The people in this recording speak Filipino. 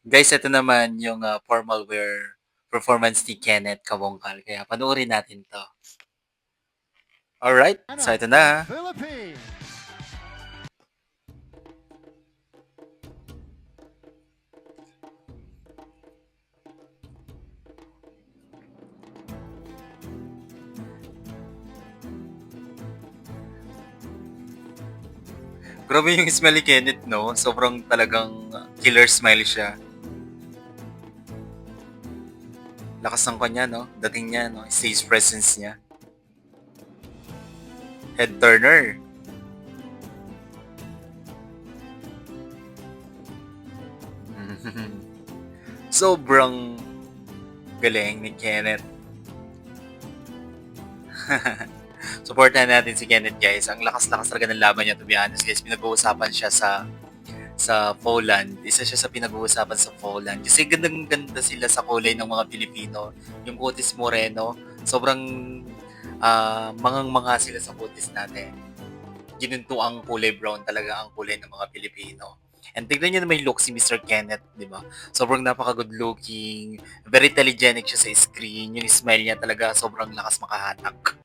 Guys, ito naman yung, formal wear performance ni Kenneth Kabongkal kaya panoorin natin 'to. Alright, so ito From na. Philippines. Grabe yung smile ni Kenneth 'no, sobrang talagang killer smile siya. Lakas ng kanya 'no, dating niya 'no, stage presence niya. Head turner. Sobrang galing ni Kenneth. Supportahan natin si Kenneth guys. Ang lakas-lakas talaga ng laban niya to be honest guys. Pinag-uusapan siya sa Poland. Isa siya sa pinag-uusapan sa Poland. Kasi gandang-ganda sila sa kulay ng mga Pilipino. Yung kutis moreno, sobrang mangang-manga sila sa kutis natin. Ginunto ang kulay brown talaga ang kulay ng mga Pilipino. And tignan niyo naman yung look si Mr. Kenneth, di ba? Sobrang napaka-good looking, very telegenic siya sa screen. Yung smile niya talaga sobrang lakas makahatak.